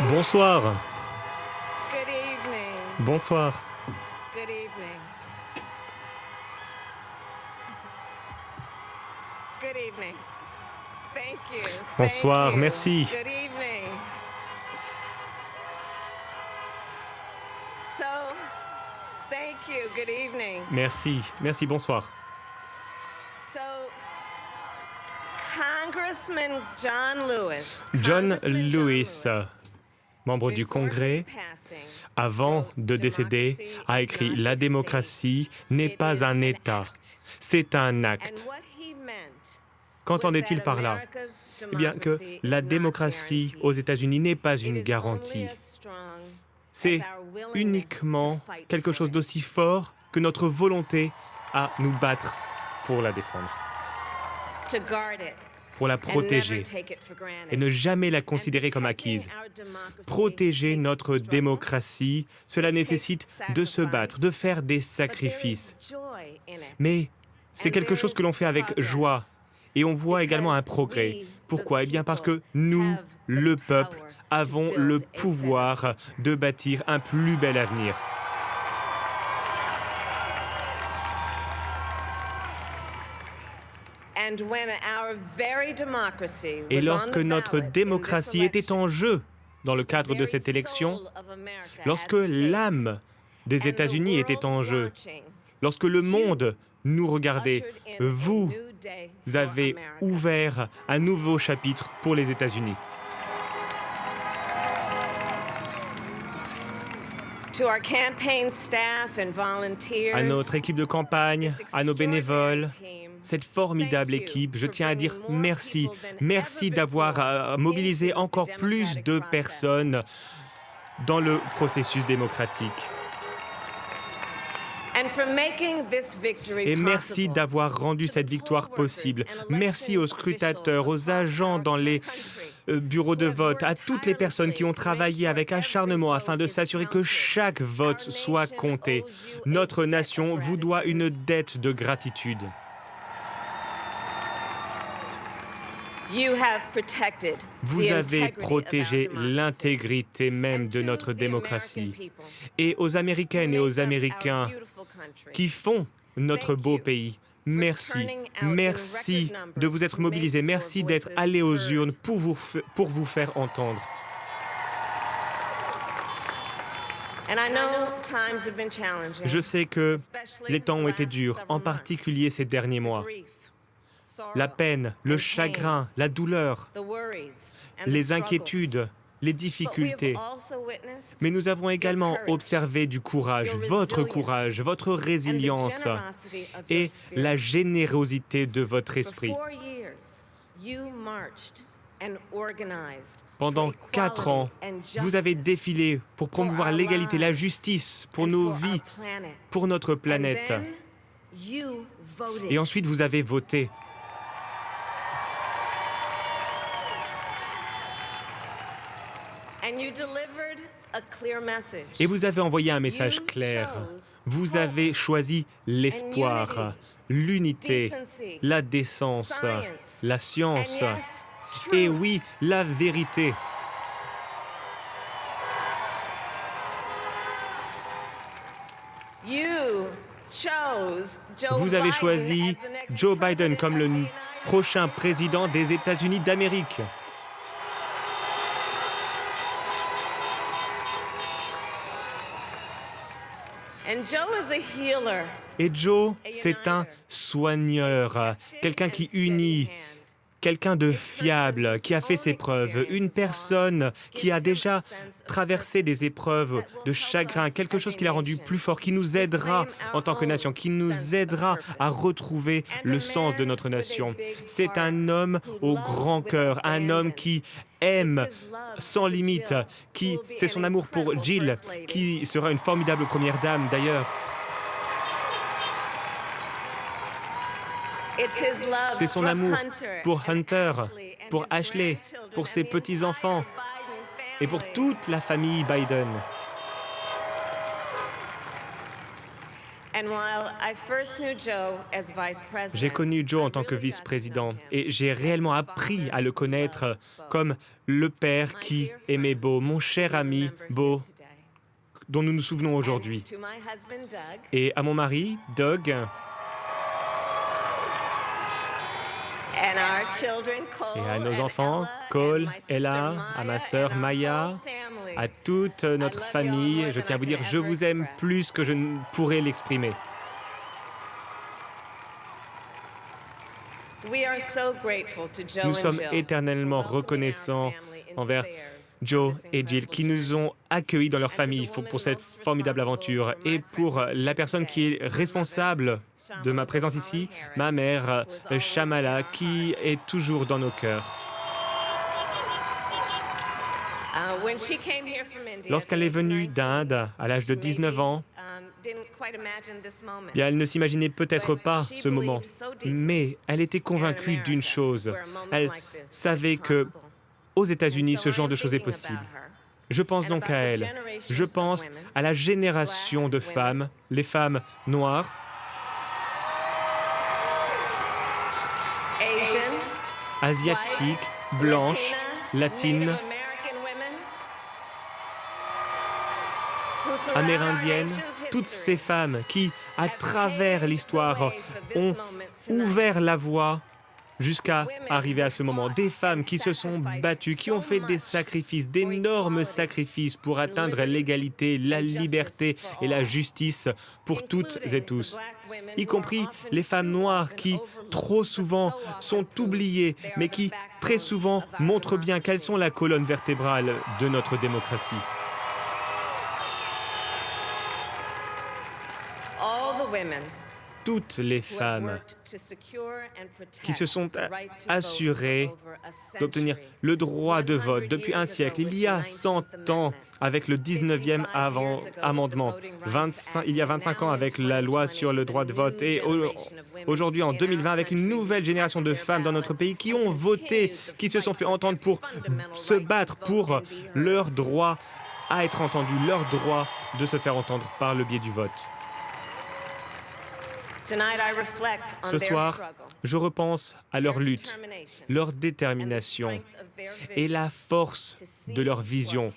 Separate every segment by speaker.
Speaker 1: Bonsoir.
Speaker 2: Good evening.
Speaker 1: Bonsoir.
Speaker 2: Good evening. Good evening. Thank you.
Speaker 1: Bonsoir,
Speaker 2: Thank you.
Speaker 1: merci.
Speaker 2: Good evening. So, thank you. Good evening.
Speaker 1: Merci. Merci, bonsoir.
Speaker 2: So, Congressman John Lewis.
Speaker 1: John
Speaker 2: Congressman
Speaker 1: Lewis, membre du
Speaker 2: before his
Speaker 1: Congrès,
Speaker 2: passing,
Speaker 1: avant de décéder, a écrit « La démocratie n'est pas un État, c'est un
Speaker 2: and
Speaker 1: acte
Speaker 2: what he meant ».
Speaker 1: Qu'entendait-il par là? Eh bien, que la démocratie aux États-Unis n'est pas une garantie. C'est uniquement quelque chose d'aussi fort que notre volonté à nous battre pour la défendre, pour la protéger et ne jamais la considérer comme acquise. Protéger notre démocratie, cela nécessite de se battre, de faire des sacrifices. Mais c'est quelque chose que l'on fait avec joie. Et on voit également un progrès. Pourquoi? Eh bien parce que nous, le peuple, avons le pouvoir de bâtir un plus bel avenir. Et lorsque notre démocratie était en jeu dans le cadre de cette élection, lorsque l'âme des États-Unis était en jeu, lorsque le monde nous regardait, vous avez ouvert un nouveau chapitre pour les États-Unis. À notre équipe de campagne, à nos bénévoles, cette formidable équipe, je tiens à dire merci. Merci d'avoir mobilisé encore plus de personnes dans le processus démocratique. Et merci d'avoir rendu cette victoire possible. Merci aux scrutateurs, aux agents dans les bureaux de vote, à toutes les personnes qui ont travaillé avec acharnement afin de s'assurer que chaque vote soit compté. Notre nation vous doit une dette de gratitude. Vous avez protégé l'intégrité même de notre démocratie. Et aux Américaines et aux Américains qui font notre beau pays, merci. Merci de vous être mobilisés. Merci d'être allés aux urnes pour vous faire entendre. Je sais que les temps ont été durs, en particulier ces derniers mois. La peine, le chagrin, la douleur, les inquiétudes, les difficultés. Mais nous avons également observé du courage, votre résilience et la générosité de votre esprit. Pendant 4 ans, vous avez défilé pour promouvoir l'égalité, la justice pour nos vies, pour notre planète. Et ensuite, vous avez voté. Et vous avez envoyé un message clair. Vous avez choisi l'espoir, l'unité, la décence, la science et oui, la vérité. Vous avez choisi Joe Biden comme le prochain président des États-Unis d'Amérique. Et Joe, c'est un soigneur, quelqu'un qui unit, quelqu'un de fiable, qui a fait ses preuves, une personne qui a déjà traversé des épreuves de chagrin, quelque chose qui l'a rendu plus fort, qui nous aidera en tant que nation, qui nous aidera à retrouver le sens de notre nation. C'est un homme au grand cœur, un homme qui aime sans limite, c'est son amour pour Jill, qui sera une formidable première dame d'ailleurs. C'est son amour pour Hunter, pour Ashley, pour ses petits-enfants et pour toute la famille Biden. J'ai connu Joe en tant que vice-président et j'ai réellement appris à le connaître comme le père qui aimait Bo, mon cher ami Bo, dont nous nous souvenons aujourd'hui. Et à mon mari, Doug, et à nos enfants, Cole, Ella, à ma sœur Maya, à toute notre famille, je tiens à vous dire, je vous aime plus que je ne pourrais l'exprimer. Nous sommes éternellement reconnaissants envers Joe et Jill qui nous ont accueillis dans leur famille pour cette formidable aventure et pour la personne qui est responsable de ma présence ici, ma mère, Shamala, qui est toujours dans nos cœurs. Lorsqu'elle est venue d'Inde à l'âge de 19 ans, bien, elle ne s'imaginait peut-être pas ce moment, mais elle était convaincue d'une chose. Elle savait que aux États-Unis, ce genre de choses est possible. Je pense donc à elle. Je pense à la génération de femmes, les femmes noires, asiatiques, blanches, latines, amérindiennes, toutes ces femmes qui, à travers l'histoire, ont ouvert la voie jusqu'à arriver à ce moment. Des femmes qui se sont battues, qui ont fait des sacrifices, d'énormes sacrifices pour atteindre l'égalité, la liberté et la justice pour toutes et tous, y compris les femmes noires qui, trop souvent, sont oubliées, mais qui, très souvent, montrent bien qu'elles sont la colonne vertébrale de notre démocratie. Toutes les femmes qui se sont assurées d'obtenir le droit de vote depuis un siècle, il y a 100 ans avec le 19e amendement, il y a 25 ans avec la loi sur le droit de vote et aujourd'hui en 2020 avec une nouvelle génération de femmes dans notre pays qui ont voté, qui se sont fait entendre pour se battre pour leur droit à être entendu, leur droit de se faire entendre par le biais du vote. Ce soir, je repense à leur lutte, leur détermination et la force de leur vision,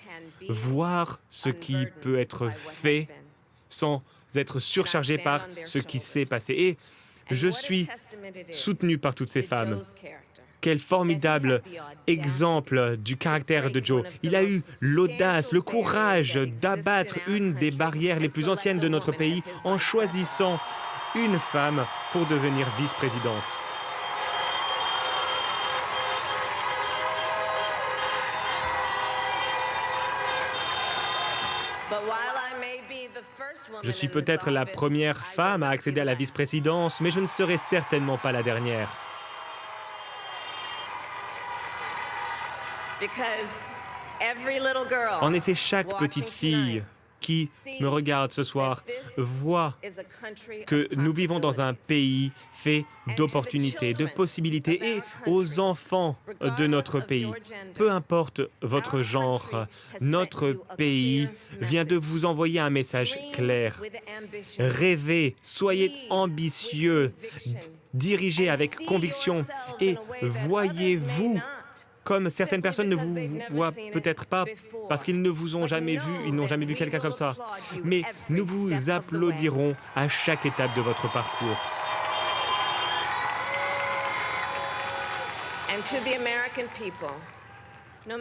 Speaker 1: voir ce qui peut être fait sans être surchargé par ce qui s'est passé. Et je suis soutenu par toutes ces femmes. Quel formidable exemple du caractère de Joe. Il a eu l'audace, le courage d'abattre une des barrières les plus anciennes de notre pays en choisissant une femme pour devenir vice-présidente. Je suis peut-être la première femme à accéder à la vice-présidence, mais je ne serai certainement pas la dernière. En effet, chaque petite fille qui me regarde ce soir voit que nous vivons dans un pays fait d'opportunités, de possibilités, et aux enfants de notre pays. Peu importe votre genre, notre pays vient de vous envoyer un message clair. Rêvez, soyez ambitieux, dirigez avec conviction et voyez-vous comme certaines personnes ne vous voient peut-être pas parce qu'ils ne vous ont jamais vu, ils n'ont jamais vu quelqu'un comme ça. Mais nous vous applaudirons à chaque étape de votre parcours.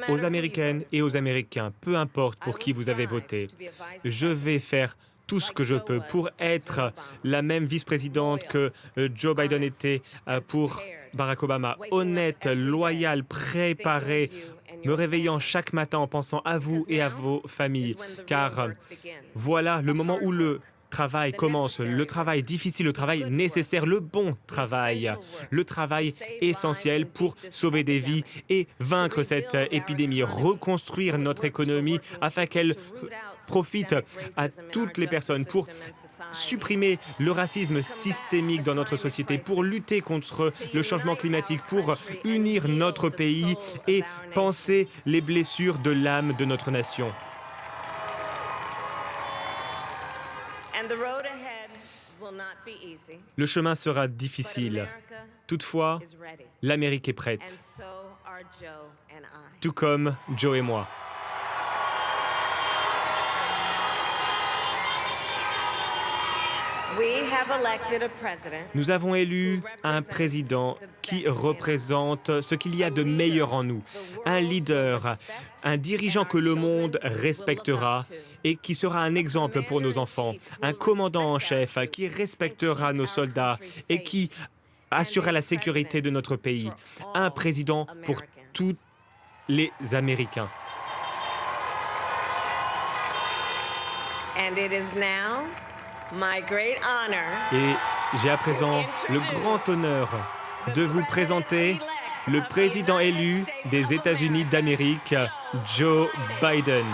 Speaker 1: Aux Américaines et aux Américains, peu importe pour qui vous avez voté, je vais faire tout ce que je peux pour être la même vice-présidente que Joe Biden était pour Barack Obama, honnête, loyal, préparé, me réveillant chaque matin en pensant à vous et à vos familles. Car voilà le moment où le travail commence, le travail difficile, le travail nécessaire, le bon travail, le travail essentiel pour sauver des vies et vaincre cette épidémie, reconstruire notre économie afin qu'elle profite à toutes les personnes, pour supprimer le racisme systémique dans notre société, pour lutter contre le changement climatique, pour unir notre pays et panser les blessures de l'âme de notre nation.
Speaker 2: will not be easy,
Speaker 1: Le chemin sera
Speaker 2: but
Speaker 1: difficile.
Speaker 2: America
Speaker 1: Toutefois,
Speaker 2: is ready,
Speaker 1: l'Amérique est
Speaker 2: and
Speaker 1: prête,
Speaker 2: so are Joe and I.
Speaker 1: tout comme Joe et moi.
Speaker 2: We have elected a president
Speaker 1: Nous avons élu un président qui représente ce qu'il y a de meilleur en nous, un leader, un dirigeant que le monde respectera et qui sera un exemple pour nos enfants, un commandant en chef qui respectera nos soldats et qui assurera la sécurité de notre pays, un président pour tous les Américains.
Speaker 2: And it is now my great honor
Speaker 1: Et j'ai à présent le grand honneur de vous présenter le président élu des États-Unis d'Amérique, Joe Biden.